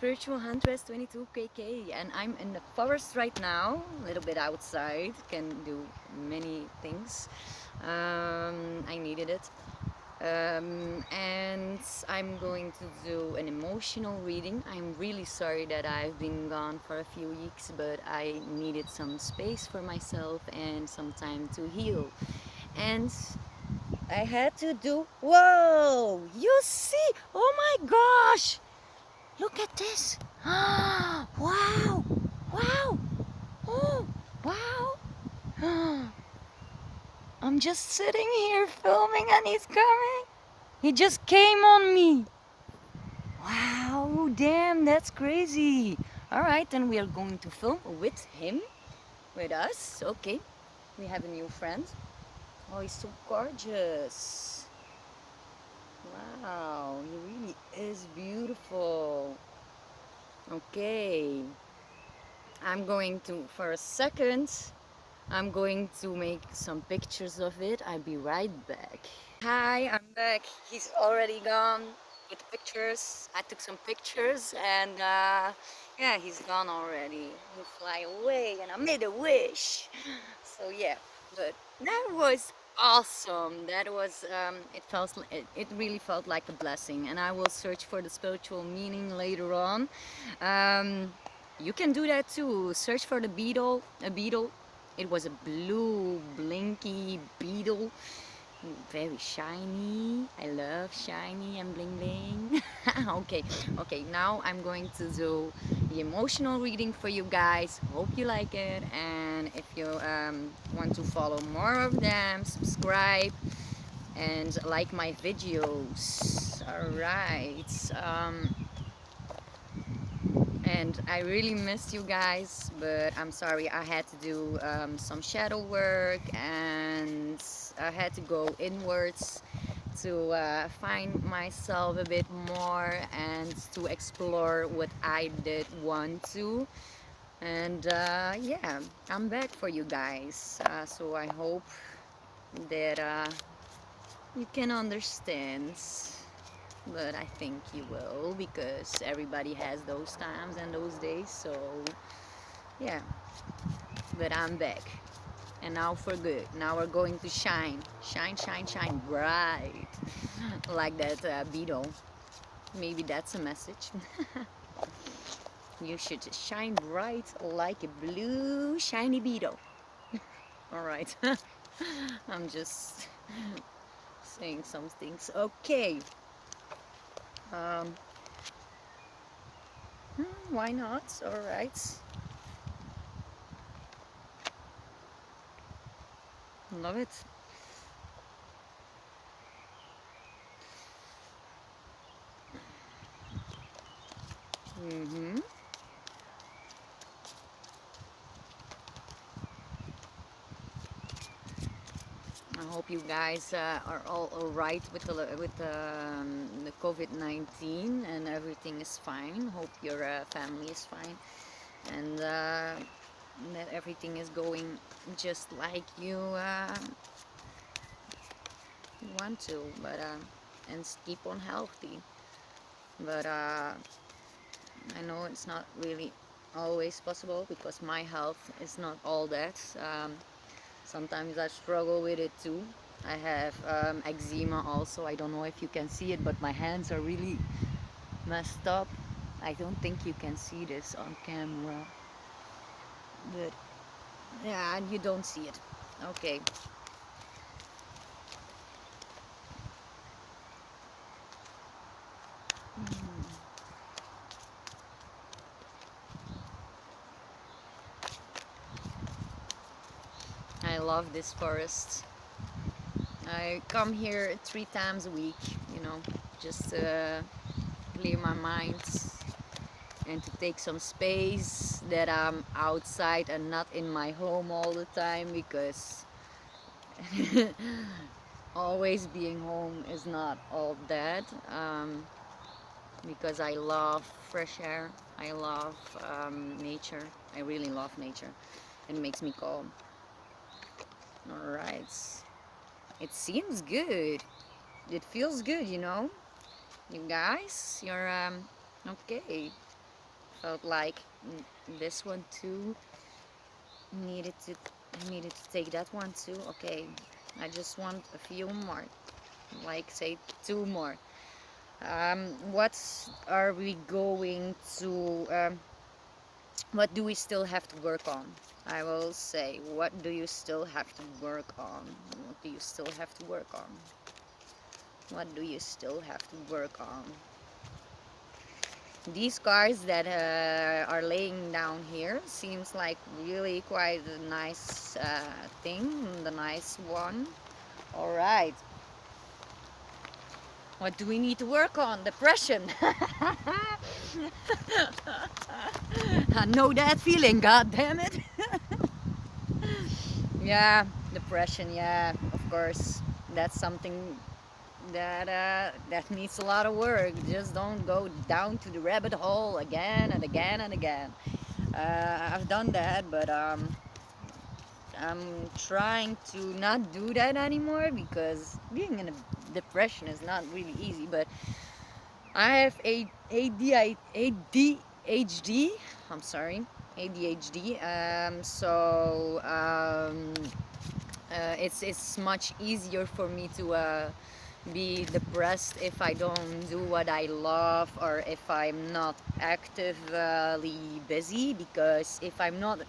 Spiritual Huntress 22 KK, and I'm in the forest right now, a little bit outside, can do many things. I needed it. And I'm going to do an emotional reading. I'm really sorry that I've been gone for a few weeks, but I needed some space for myself and some time to heal. And I had to do. Whoa! You see? Oh my gosh! Look at this! Wow! Wow! Oh! Wow! I'm just sitting here filming and he's coming. He just came on me. Wow, damn, that's crazy. Alright, then we are going to film with him, with us. Okay, we have a new friend. Oh, he's so gorgeous. Wow, he really is beautiful. Okay, I'm going to, for a second, I'm going to make some pictures of it. I'll be right back. Hi, I'm back. He's already gone with the pictures. I took some pictures and yeah, he's gone already. He fly away and I made a wish. So yeah, but that was awesome. That was it really felt like a blessing, and I will search for the spiritual meaning later on. Um, you can do that too. Search for the beetle, a beetle. It was a blue blinky beetle, very shiny. I love shiny and bling bling. Okay, okay, now I'm going to do the emotional reading for you guys. Hope you like it, and if you want to follow more of them, subscribe and like my videos. All right. And I really missed you guys, but I'm sorry, I had to do some shadow work and I had to go inwards to find myself a bit more and to explore what I did want to. And yeah, I'm back for you guys, so I hope that you can understand, but I think you will, because everybody has those times and those days. So yeah, but I'm back, and now for good. Now we're going to shine, shine, shine, shine bright, like that beetle. Maybe that's a message. You should shine bright like a blue shiny beetle. All right. I'm just saying some things. Okay. Um, why not? All right. Love it. Mm-hmm. I hope you guys are all alright with the COVID-19 and everything is fine. Hope your family is fine, and that everything is going just like you want to. But and keep on healthy. But I know it's not really always possible because my health is not all that. Sometimes I struggle with it too. I have eczema also. I don't know if you can see it, but my hands are really messed up. I don't think you can see this on camera, but yeah, you don't see it. Okay. I love this forest. I come here 3 times a week, you know, just to clear my mind and to take some space, that I'm outside and not in my home all the time, because always being home is not all that. Because I love fresh air, I love nature. I really love nature. It makes me calm. All right, it seems good. It feels good, you know. You guys, you're okay. felt like this one too needed to needed to take that one too. Okay, I just want a few more, like say two more. What are we going to? What do we still have to work on? I will say, what do you still have to work on? What do you still have to work on? What do you still have to work on? These cards that are laying down here seems like really quite a nice thing, the nice one. All right. What do we need to work on? Depression. I know that feeling, god damn it. Yeah, depression, yeah, of course. That's something that needs a lot of work. Just don't go down to the rabbit hole again and again and again. I've done that, but I'm trying to not do that anymore because being in a depression is not really easy. But I have ADHD. I'm sorry, ADHD. It's much easier for me to be depressed if I don't do what I love or if I'm not actively busy, because if I'm not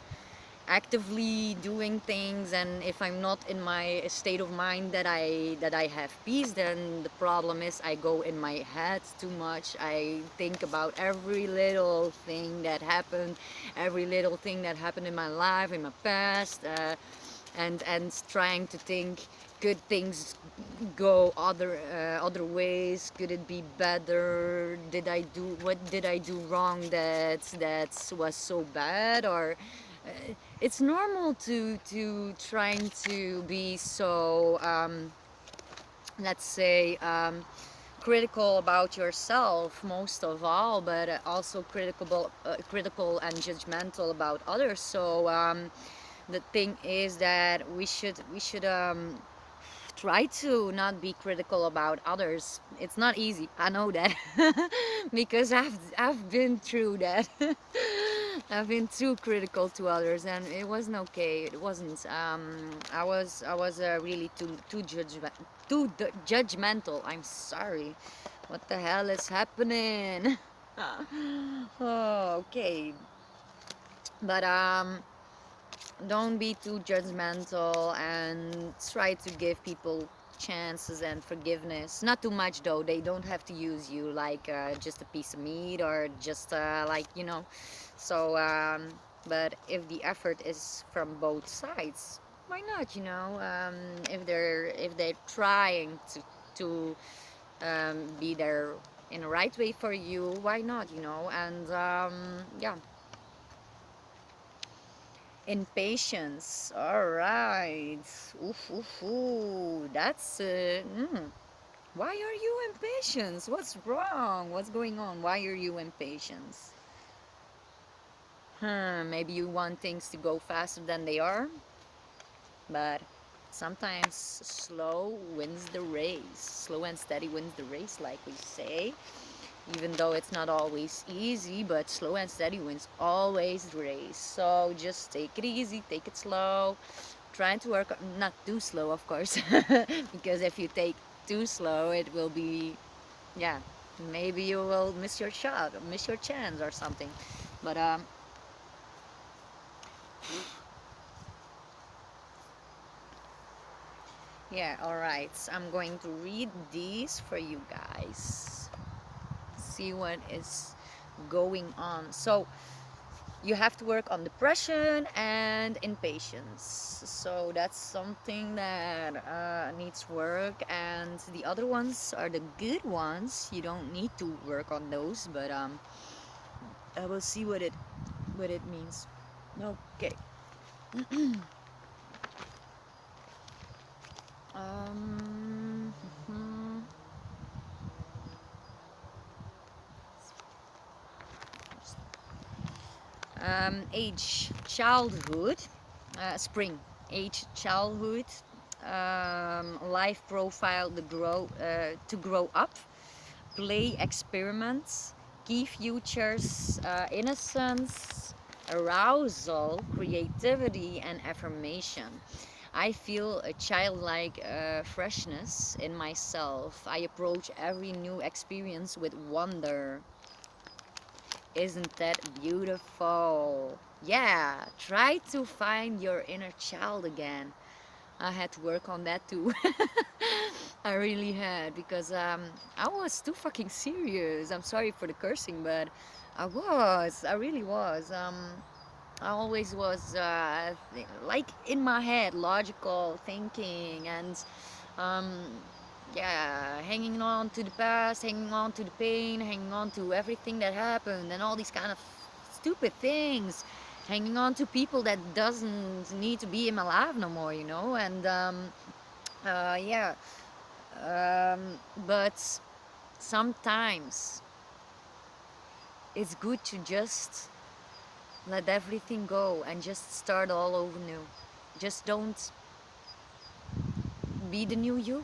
actively doing things and if I'm not in my state of mind that I have peace, then the problem is I go in my head too much. I think about every little thing that happened, every little thing that happened in my life, in my past, and trying to think, could things go other ways? Could it be better? What did I do wrong that was so bad? Or it's normal to trying to be so let's say critical about yourself most of all, but also critical and judgmental about others. So the thing is that we should try to not be critical about others. It's not easy, I know that. Because I've been through that. I've been too critical to others, and it wasn't okay. It wasn't. I was really too judgmental. I'm sorry. What the hell is happening? Oh, okay. But don't be too judgmental and try to give people chances and forgiveness. Not too much though. They don't have to use you like just a piece of meat or just So, but if the effort is from both sides, why not? If they're trying to be there in the right way for you, why not? And yeah. Impatience. All right. Oof, oof, ooh. Why are you impatient? What's wrong? What's going on? Why are you impatient? Maybe you want things to go faster than they are, but sometimes slow wins the race. Slow and steady wins the race, like we say. Even though it's not always easy, but slow and steady wins always the race. So just take it easy, take it slow, trying to work not too slow, of course. Because if you take too slow, it will be, yeah, maybe you will miss your shot or miss your chance or something. But yeah, all right, I'm going to read these for you guys, see what is going on. So you have to work on depression and impatience. So that's something that needs work, and the other ones are the good ones. You don't need to work on those, but I will see what it means. Okay. um, mhm. Age, childhood, spring, age, childhood, life profile, to grow up, play, experiments, Key features: innocence, arousal, creativity, and affirmation. I feel a childlike freshness in myself. I approach every new experience with wonder. Isn't that beautiful? Yeah, try to find your inner child again. I had to work on that too. I really had because I was too fucking serious. I'm sorry for the cursing, but I was. I really was. I always was like in my head, logical thinking and um, yeah, hanging on to the past, hanging on to the pain, hanging on to everything that happened, and all these kind of stupid things, hanging on to people that doesn't need to be in my life no more, you know. And yeah, but sometimes it's good to just let everything go and just start all over new. Just don't be the new you.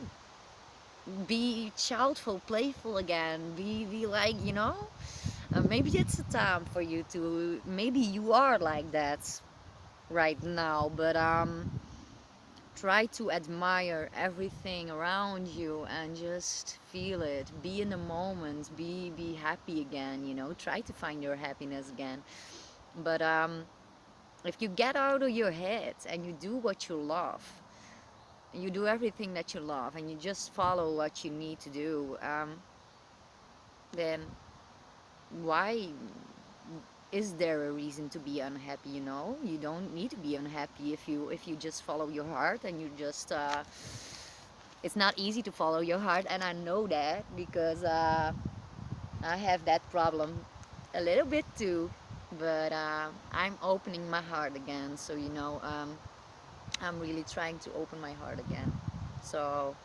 Be childful, playful again. Be like, you know. Maybe it's a time for you to. Maybe you are like that right now, but try to admire everything around you and just feel it. Be in the moment. Be happy again. You know. Try to find your happiness again. But if you get out of your head and you do what you love, you do everything that you love, and you just follow what you need to do, then why is there a reason to be unhappy? You know, you don't need to be unhappy if you just follow your heart and you just. It's not easy to follow your heart, and I know that because I have that problem a little bit too. But I'm opening my heart again, so you know. I'm really trying to open my heart again. So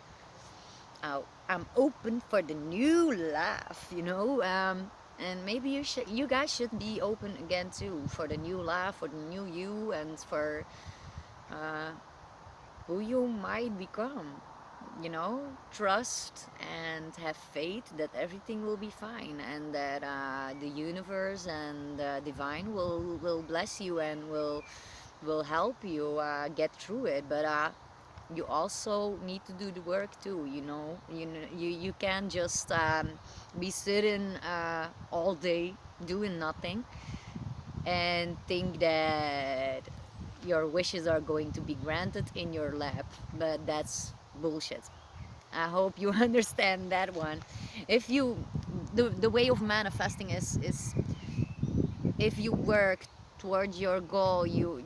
I'm open for the new life, you know. And maybe you guys should be open again too for the new life, for the new you, and for uh, who you might become. You know, trust and have faith that everything will be fine, and that the universe and divine will bless you and will help you get through it. But you also need to do the work too, you know. You can't just be sitting all day doing nothing and think that your wishes are going to be granted in your lap, but that's bullshit. I hope you understand that one. If you the way of manifesting is if you work towards your goal, you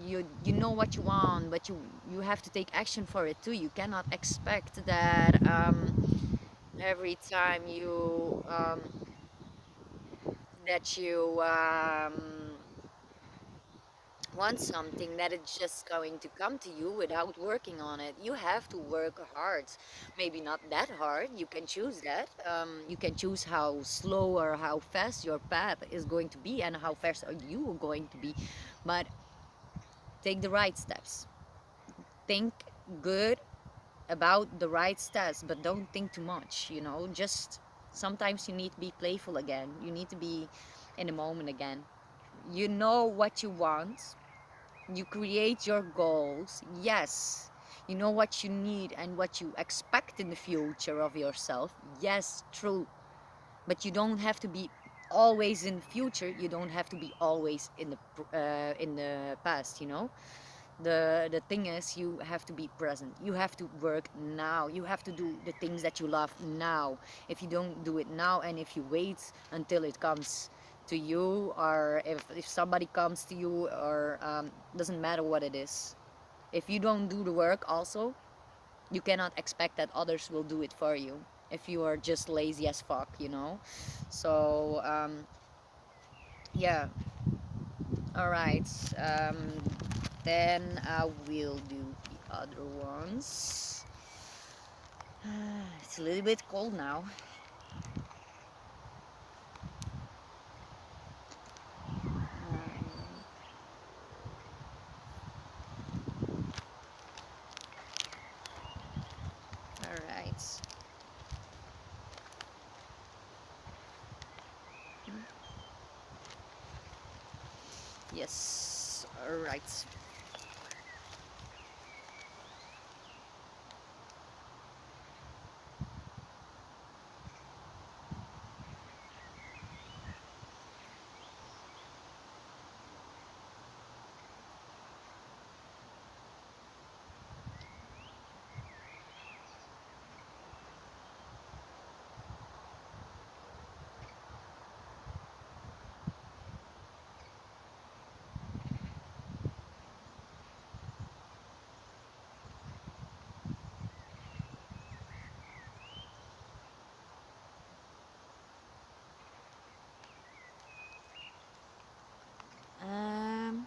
know what you want, but you have to take action for it too. You cannot expect that every time you want something, that it's just going to come to you without working on it. You have to work hard. Maybe not that hard. You can choose that. You can choose how slow or how fast your path is going to be and how fast are you going to be. But take the right steps. Think good about the right steps, but don't think too much, you know. Just sometimes you need to be playful again. You need to be in the moment again. You know what you want. You create your goals. Yes. You know what you need and what you expect in the future of yourself. Yes, true. But you don't have to be always in the future. You don't have to be always in the past, you know. The thing is, you have to be present. You have to work now. You have to do the things that you love now. If you don't do it now, and if you wait until it comes to you, or if somebody comes to you, or doesn't matter what it is, if you don't do the work also, you cannot expect that others will do it for you if you are just lazy as fuck, you know. So yeah. All right. Then I will do the other ones. It's a little bit cold now. All right. Yes. All right. Um,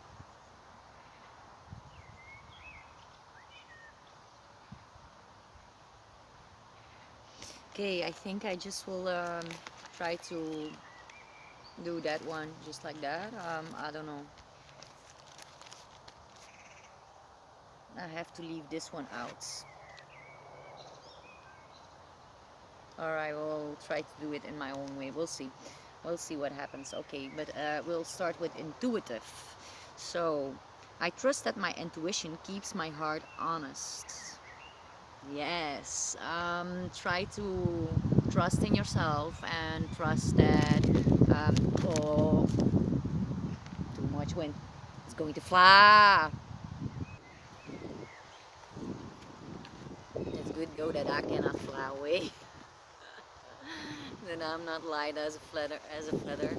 okay, I think I just will try to do that one just like that. I don't know. I have to leave this one out. Or I will try to do it in my own way. We'll see. We'll see what happens. Okay, but we'll start with intuitive. So, I trust that my intuition keeps my heart honest. Yes. Try to trust in yourself and trust that. Oh, too much wind. It's going to fly. It's good though that I cannot fly away. Then I'm not light as a feather. As a feather.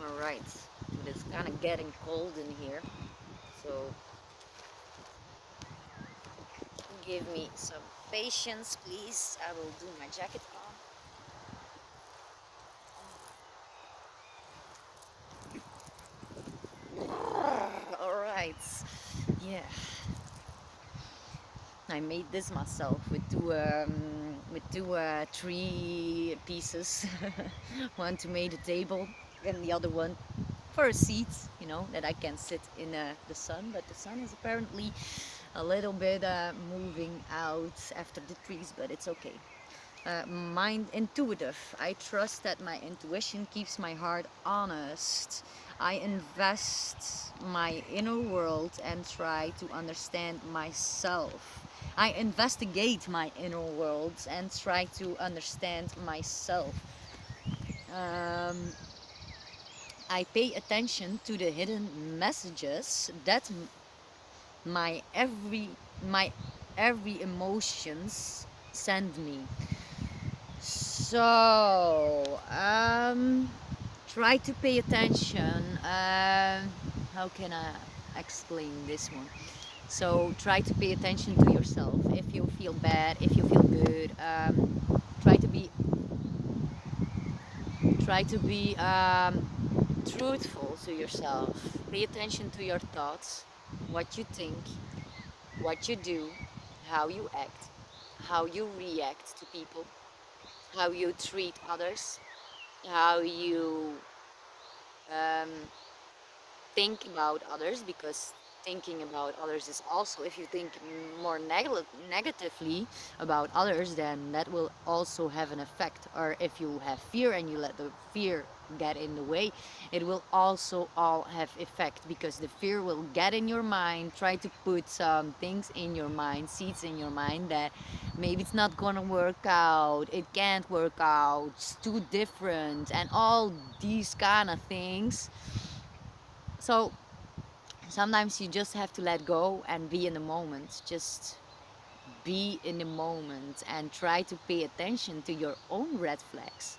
All right. But it's kind of getting cold in here, so give me some patience, please. I will do my jacket on. All right. Yeah. I made this myself with two tree pieces. One to make a table, and the other one for a seat. You know that I can sit in the sun. But the sun is apparently a little bit moving out after the trees, but it's okay. Mind intuitive. I trust that my intuition keeps my heart honest. I invest my inner world and try to understand myself. I investigate my inner world and try to understand myself. Um, I pay attention to the hidden messages that my every my every emotions send me. So, try to pay attention. How can I explain this one? So, try to pay attention to yourself. If you feel bad, if you feel good, try to be truthful to yourself. Pay attention to your thoughts, what you think, what you do, how you act, how you react to people, how you treat others, how you um, think about others, because thinking about others is also, if you think more negatively about others, then that will also have an effect. Or if you have fear and you let the fear get in the way, it will also all have effect, because the fear will get in your mind, try to put some things in your mind, seeds in your mind, that maybe it's not gonna work out, it can't work out, it's too different, and all these kind of things. So sometimes you just have to let go and be in the moment. Just be in the moment and try to pay attention to your own red flags.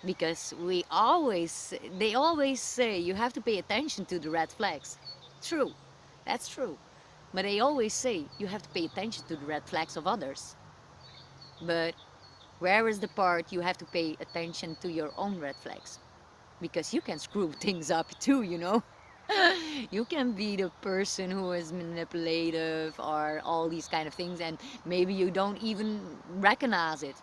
Because they always say you have to pay attention to the red flags. True, that's true. But they always say you have to pay attention to the red flags of others. But where is the part you have to pay attention to your own red flags? Because you can screw things up too, you know? You can be the person who is manipulative or all these kind of things, and maybe you don't even recognize it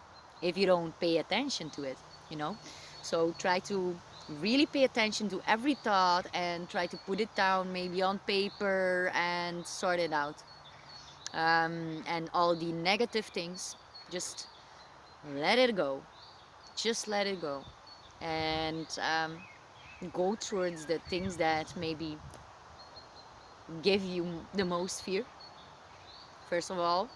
if you don't pay attention to it, you know? So try to really pay attention to every thought and try to put it down maybe on paper and sort it out. And all the negative things, just let it go. Just let it go. And go towards the things that maybe give you the most fear, first of all,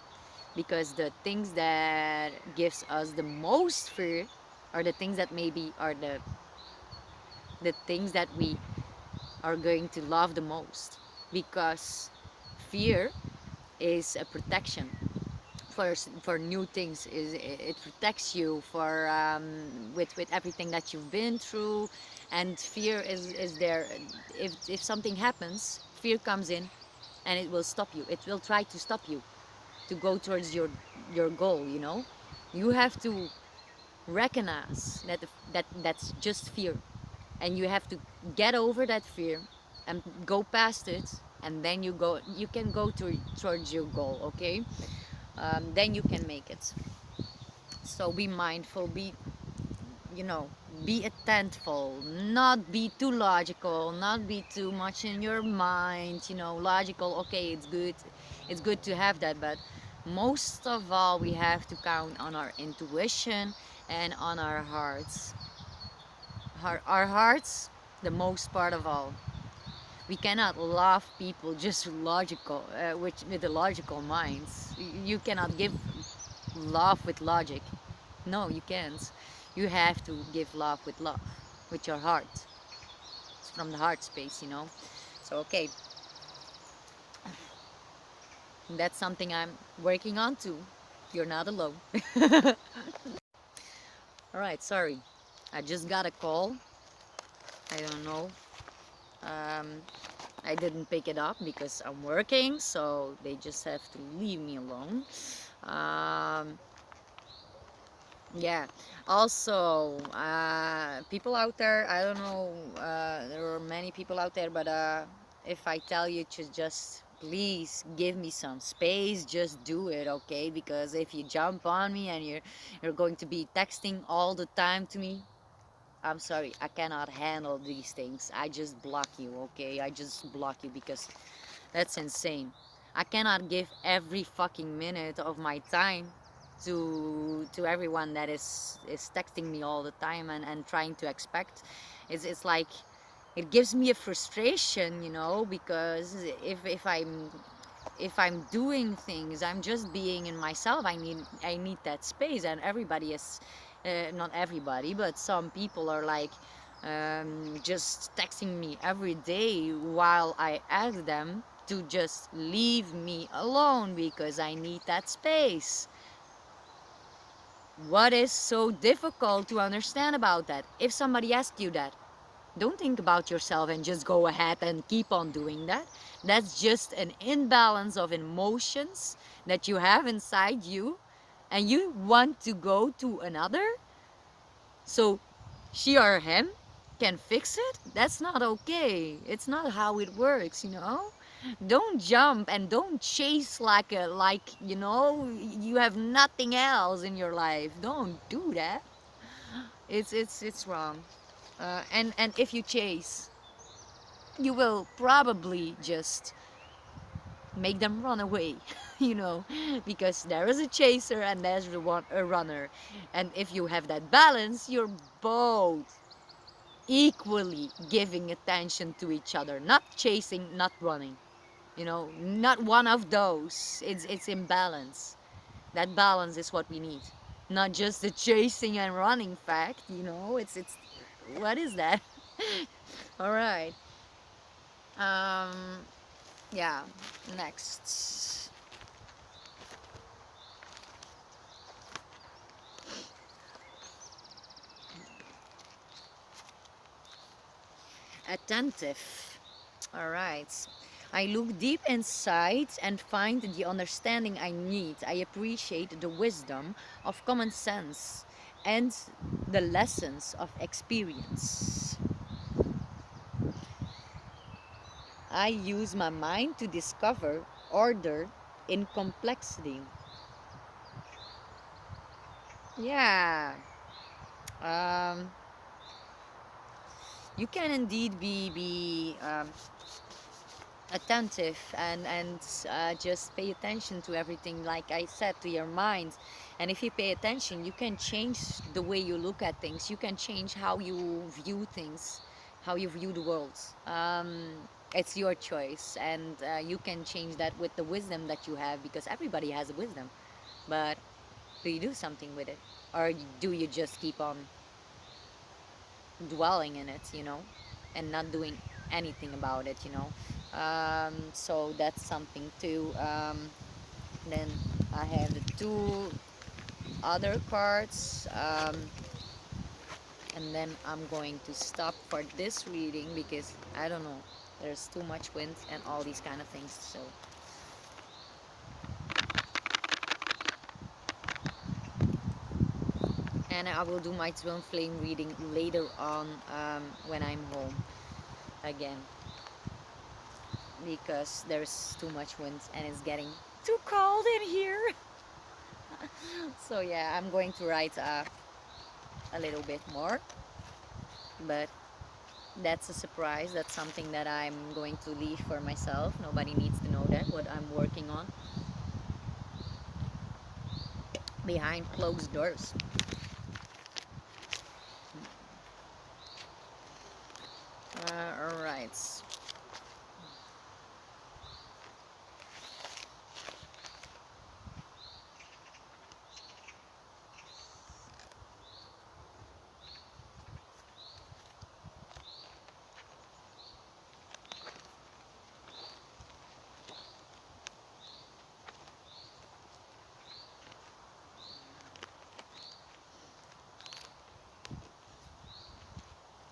because the things that gives us the most fear are the things that maybe are the things that we are going to love the most, because fear is a protection for new things. Is it protects you for with everything that you've been through, and fear is there. If something happens, fear comes in and it will stop you. It will try to stop you to go towards your goal, you know. You have to recognize that that's just fear, and you have to get over that fear and go past it, and then you can go towards your goal, okay. Then you can make it. So be mindful, be, you know, be attentful, not be too logical, not be too much in your mind, you know. Logical, okay, it's good to have that, but most of all we have to count on our intuition and on our hearts. Our hearts, the most part of all. We cannot love people just logical, with the logical minds. You cannot give love with logic. No, you can't. You have to give love, with your heart. It's from the heart space, you know. So okay, that's something I'm working on too. You're not alone. All right, sorry. I just got a call. I don't know. Um, I didn't pick it up because I'm working, so they just have to leave me alone. Um, Yeah. Also, people out there, I don't know, there are many people out there, but if I tell you to just please give me some space, just do it, okay? Because if you jump on me and you're going to be texting all the time to me, I'm sorry, I cannot handle these things. I just block you, okay? I just block you because that's insane. I cannot give every fucking minute of my time to everyone that is texting me all the time and trying to expect. It's like it gives me a frustration, you know, because if I'm doing things, I'm just being in myself. I need that space, and everybody is, not everybody, but some people are like, just texting me every day while I ask them to just leave me alone because I need that space. What is so difficult to understand about that? If somebody asks you that, don't think about yourself and just go ahead and keep on doing that. That's just an imbalance of emotions that you have inside you, and you want to go to another so she or him can fix it. That's not okay. It's not how it works, you know. Don't jump and don't chase like you know you have nothing else in your life. Don't do that. It's wrong. And if you chase, you will probably just make them run away, you know, because there is a chaser and there's a runner. And if you have that balance, you're both equally giving attention to each other, not chasing, not running, you know, not one of those. It's imbalance. That balance is what we need, not just the chasing and running fact, you know. It's what is that? All right. um Yeah, next. Attentive. All right. I look deep inside and find the understanding I need. I appreciate the wisdom of common sense and the lessons of experience. I use my mind to discover order in complexity. Yeah. Um, you can indeed be attentive and just pay attention to everything, like I said, to your mind. And if you pay attention, you can change the way you look at things. You can change how you view things. how you view the world. It's your choice, and you can change that with the wisdom that you have, because everybody has a wisdom. But do you do something with it, or do you just keep on dwelling in it, and not doing anything about it, so that's something too. Then I have the two other cards, and then I'm going to stop for this reading because I don't know, there's too much wind and all these kind of things. So, and I will do my twin flame reading later on, when I'm home again, because there's too much wind and it's getting too cold in here. So yeah, I'm going to write a little bit more, but that's a surprise. That's something that I'm going to leave for myself. Nobody needs to know that what I'm working on behind closed doors. All right.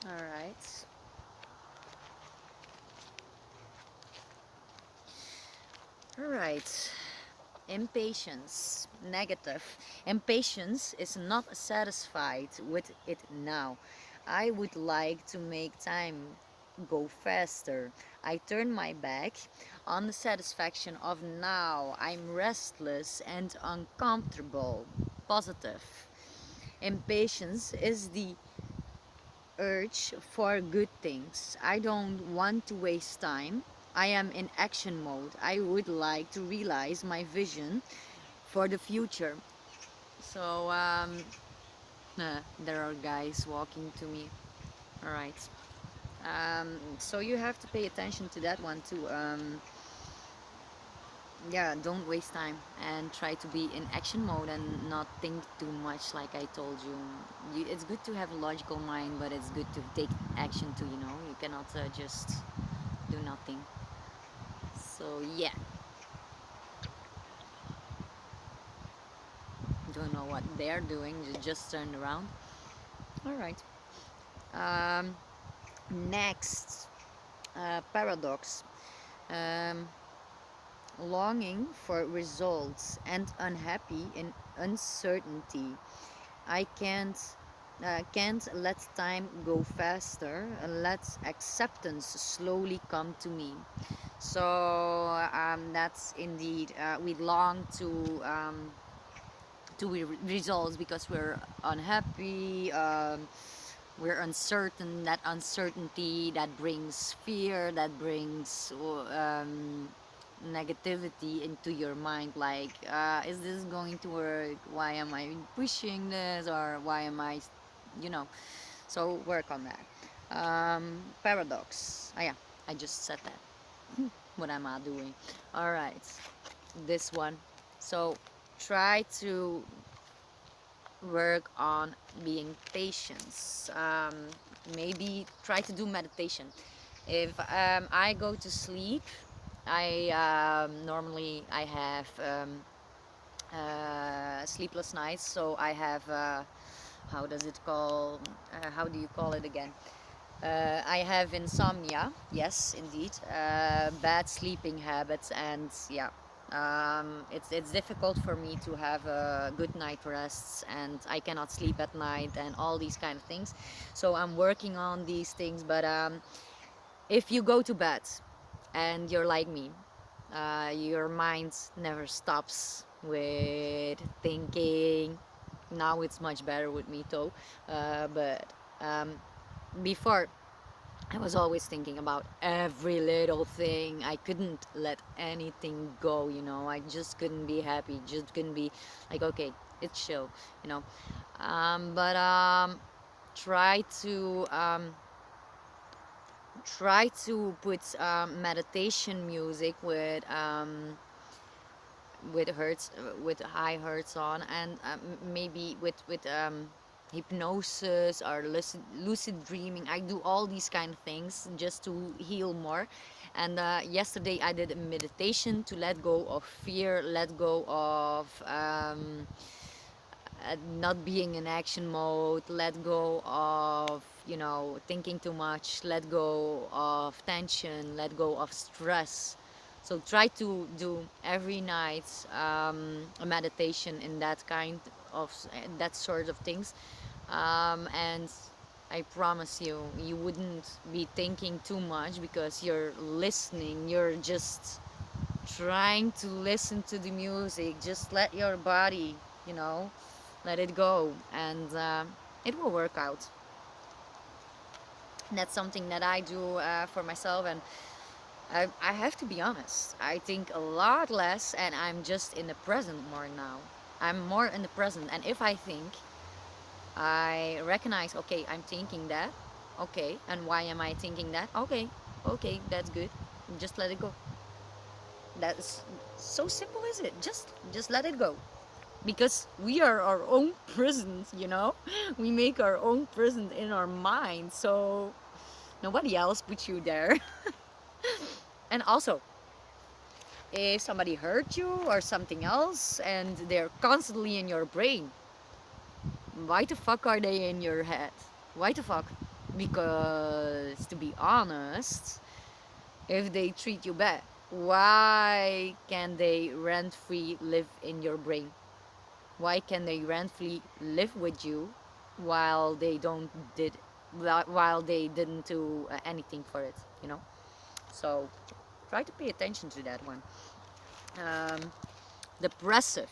All right. All right. Impatience, negative. Impatience is not satisfied with it now. I would like to make time go faster. I turn my back on the satisfaction of now. I'm restless and uncomfortable. Positive. Impatience is the urge for good things. I don't want to waste time. I am in action mode. I would like to realize my vision for the future. So, there are guys walking to me. All right. So you have to pay attention to that one too. Yeah, don't waste time and try to be in action mode and not think too much. Like I told you, it's good to have a logical mind, but it's good to take action too. You cannot just do nothing. So yeah, don't know what they're doing. Just turned around. All right. Um, Next, paradox. Um, Longing for results and unhappy in uncertainty. I can't let time go faster. Let acceptance slowly come to me. So that's indeed, we long to results because we're unhappy. We're uncertain. That uncertainty that brings fear, that brings negativity into your mind, like is this going to work, why am I pushing this, or why am I, you know so work on that. Paradox, yeah, I just said that. What am I doing? All right, this one. So try to work on being patient. Maybe try to do meditation. If I go to sleep, I normally I have sleepless nights, so I have how does it call? How do you call it again? I have insomnia. Yes, indeed. Bad sleeping habits, and yeah, it's difficult for me to have good night rests, and I cannot sleep at night, and all these kind of things. So I'm working on these things. But if you go to bed and you're like me, your mind never stops with thinking. Now it's much better with me though, but um, before I was always thinking about every little thing. I couldn't let anything go, I just couldn't be happy, just couldn't be like, okay, it's chill, you know. But try to try to put meditation music with hertz with high hertz on, and maybe with hypnosis or lucid dreaming. I do all these kind of things just to heal more. And yesterday I did a meditation to let go of fear, let go of not being in action mode, let go of, thinking too much, let go of tension, let go of stress. So try to do every night a meditation in that kind of that sort of things, and I promise you, you wouldn't be thinking too much because you're listening. You're just trying to listen to the music. Just let your body, you know, let it go, and it will work out. That's something that I do for myself, and I have to be honest. I think a lot less, and I'm just in the present more now. I'm more in the present, and if I think, I recognize, okay, I'm thinking that. Okay, and why am I thinking that? Okay, okay, that's good. Just let it go. That's so simple, is it? Just let it go. Because we are our own prisons, we make our own prison in our mind, so nobody else puts you there. And also, if somebody hurt you or something else and they're constantly in your brain, why the fuck are they in your head? Why the fuck? Because to be honest, if they treat you bad, why can they rent free live in your brain? Why can they rent-free live with you while they don't did while they didn't do anything for it? So try to pay attention to that one. Um, depressive,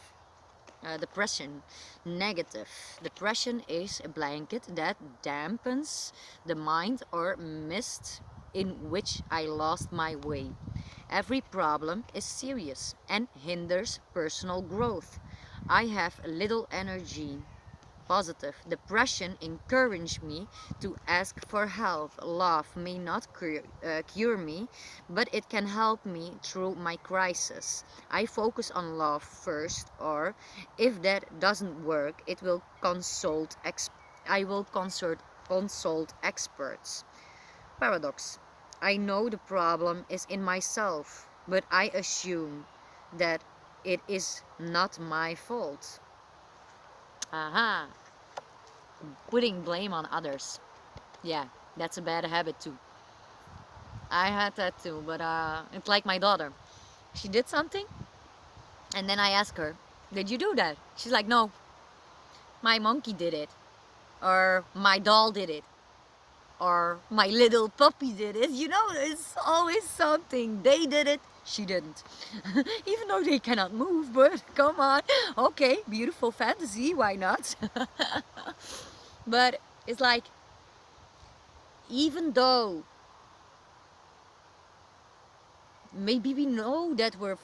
depression, negative. Depression is a blanket that dampens the mind or mist in which I lost my way. Every problem is serious and hinders personal growth. I have little energy. Positive. Depression encouraged me to ask for help. Love may not cure me, but it can help me through my crisis. I focus on love first, or if that doesn't work, I will consult experts. Paradox. I know the problem is in myself, but I assume that it is not my fault. Aha. Putting blame on others. Yeah, that's a bad habit too. I had that too, but it's like my daughter. She did something, and then I ask her, "Did you do that?" She's like, "No, my monkey did it, or my doll did it, or my little puppy did it." It's always something. They did it, she didn't. Even though they cannot move, but come on. Okay, beautiful fantasy, why not? But it's like, even though maybe we know that we're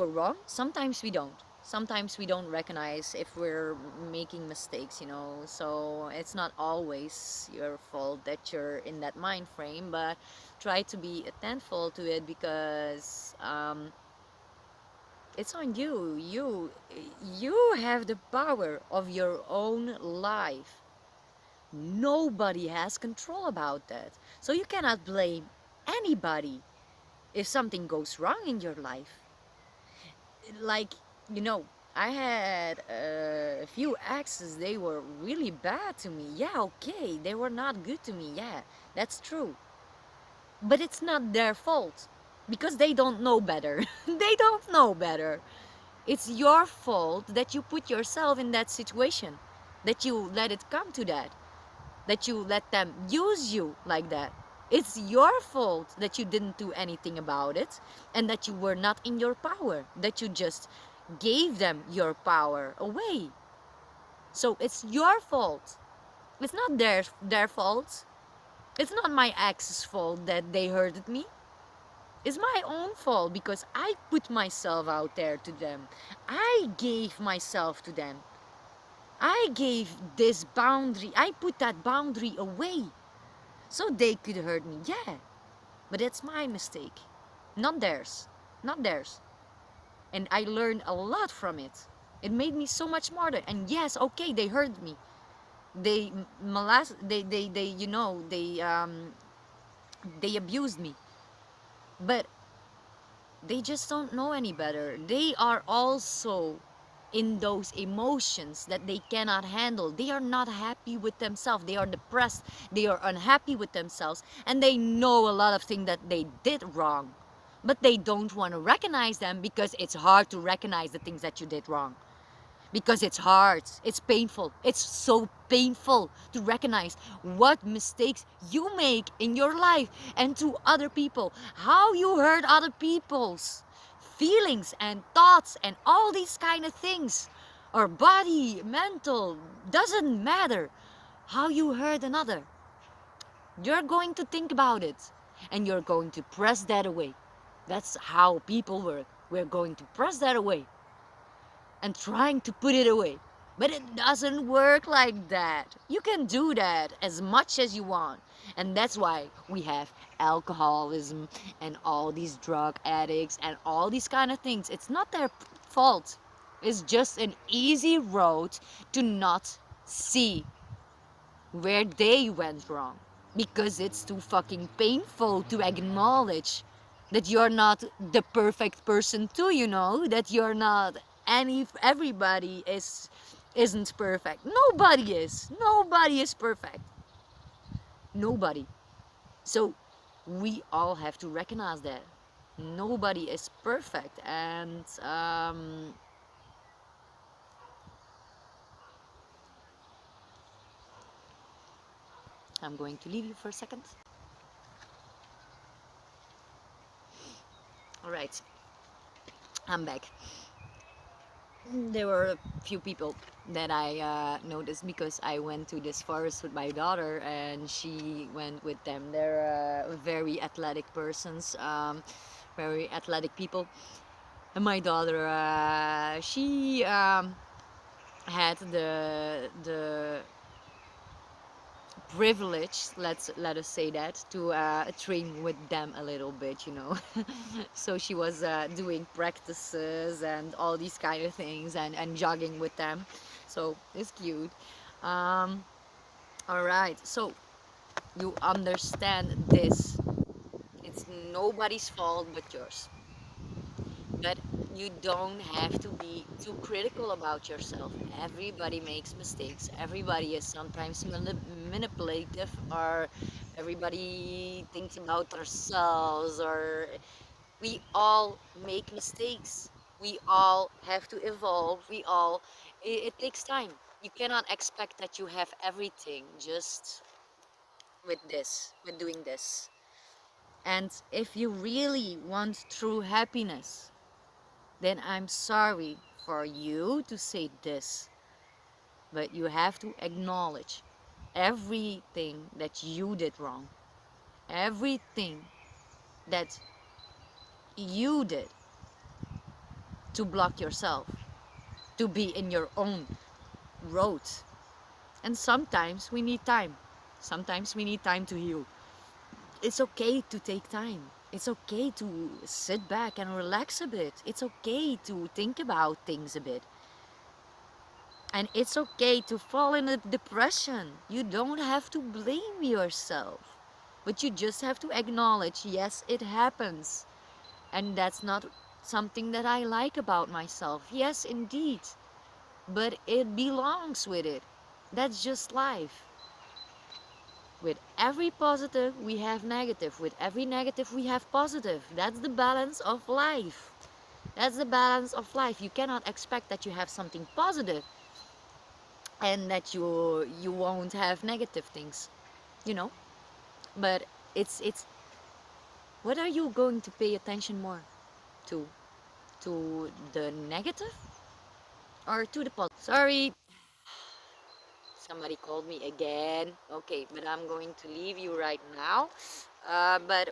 wrong, sometimes we don't recognize if we're making mistakes, so it's not always your fault that you're in that mind frame, but try to be thankful to it, because it's on you. You have the power of your own life. Nobody has control about that, so you cannot blame anybody if something goes wrong in your life. Like, you know I had a few exes. They were really bad to me. Yeah, okay, they were not good to me. Yeah, that's true, but it's not their fault, because they don't know better. They don't know better. It's your fault that you put yourself in that situation, that you let it come to that you let them use you like that. It's your fault that you didn't do anything about it, and that you were not in your power, that you just gave them your power away. So it's your fault. It's not their fault. It's not my ex's fault that they hurted me. It's my own fault, because I put myself out there to them. I gave myself to them. I gave this boundary. I put that boundary away so they could hurt me. Yeah, But it's my mistake, not theirs, not theirs. And I learned a lot from it. It made me so much smarter. And yes, okay, they hurt me. They they they abused me. But they just don't know any better. They are also in those emotions that they cannot handle. They are not happy with themselves. They are depressed. They are unhappy with themselves. And they know a lot of things that they did wrong. But they don't want to recognize them because it's hard to recognize the things that you did wrong, because it's hard, it's painful, it's so painful to recognize what mistakes you make in your life and to other people, how you hurt other people's feelings and thoughts and all these kind of things, or body, mental, doesn't matter. How you hurt another, you're going to think about it and you're going to press that away. That's how people work. We're going to press that away and trying to put it away. But it doesn't work like that. You can do that as much as you want. And that's why we have alcoholism and all these drug addicts and all these kind of things. It's not their fault. It's just an easy road to not see where they went wrong, because it's too fucking painful to acknowledge that you're not the perfect person too, that you're not everybody isn't perfect. Nobody is perfect. Nobody. So we all have to recognize that nobody is perfect. And I'm going to leave you for a second. All right, I'm back. There were a few people that I noticed because I went to this forest with my daughter and she went with them. They're very athletic persons, very athletic people. And my daughter, she had the privilege, let us say that, to train with them a little bit. So she was doing practices and all these kind of things, and jogging with them, so it's cute. um, all right, so you understand this. It's nobody's fault but yours. But you don't have to be too critical about yourself. Everybody makes mistakes. Everybody is sometimes manipulative, or everybody thinks about themselves, or we all make mistakes. We all have to evolve. It takes time. You cannot expect that you have everything just with doing this. And if you really want true happiness, then I'm sorry for you to say this, but you have to acknowledge everything that you did wrong, everything that you did to block yourself, to be in your own road. And sometimes we need time. Sometimes we need time to heal. It's okay to take time. It's okay to sit back and relax a bit. It's okay to think about things a bit. And it's okay to fall in a depression. You don't have to blame yourself. But you just have to acknowledge, yes, it happens. And that's not something that I like about myself. Yes, indeed. But it belongs with it. That's just life. With every positive, we have negative. With every negative, we have positive. That's the balance of life. That's the balance of life. You cannot expect that you have something positive and that you won't have negative things, you know but it's what are you going to pay attention more to the negative or to the positive? Sorry, somebody called me again. Okay, but I'm going to leave you right now. But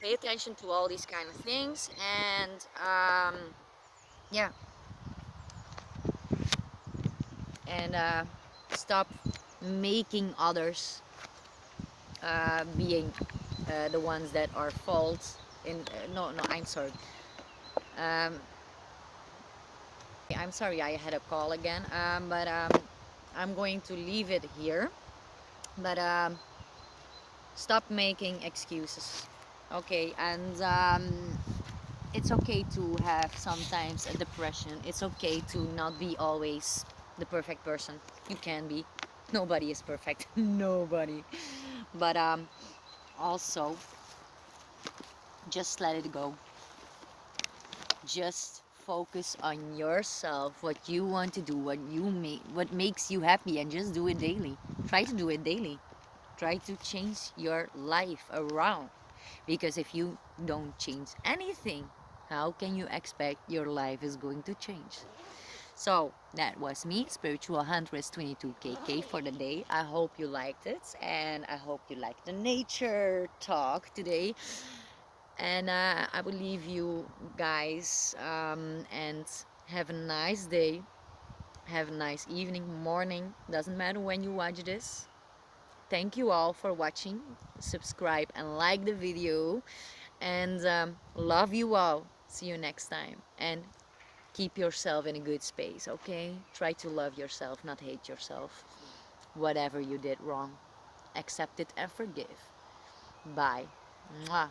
pay attention to all these kind of things, and yeah, and stop making others being the ones that are fault in no, no, I'm sorry. um, I'm sorry, I had a call again, but I'm going to leave it here. But stop making excuses, okay? And it's okay to have sometimes a depression. It's okay to not be always the perfect person. You can be. Nobody is perfect. Nobody. But also, just let it go. Just focus on yourself, what you want to do, what makes you happy, and just do it daily. Try to do it daily. Try to change your life around, because if you don't change anything, how can you expect your life is going to change? So that was me, Spiritual Huntress 22 KK, for the day. I hope you liked it, and I hope you liked the nature talk today. And I will leave you guys, and have a nice day. Have a nice evening, morning. Doesn't matter when you watch this. Thank you all for watching. Subscribe and like the video. And love you all. See you next time. And keep yourself in a good space, okay? Try to love yourself, not hate yourself. Whatever you did wrong, accept it and forgive. Bye. Mwah.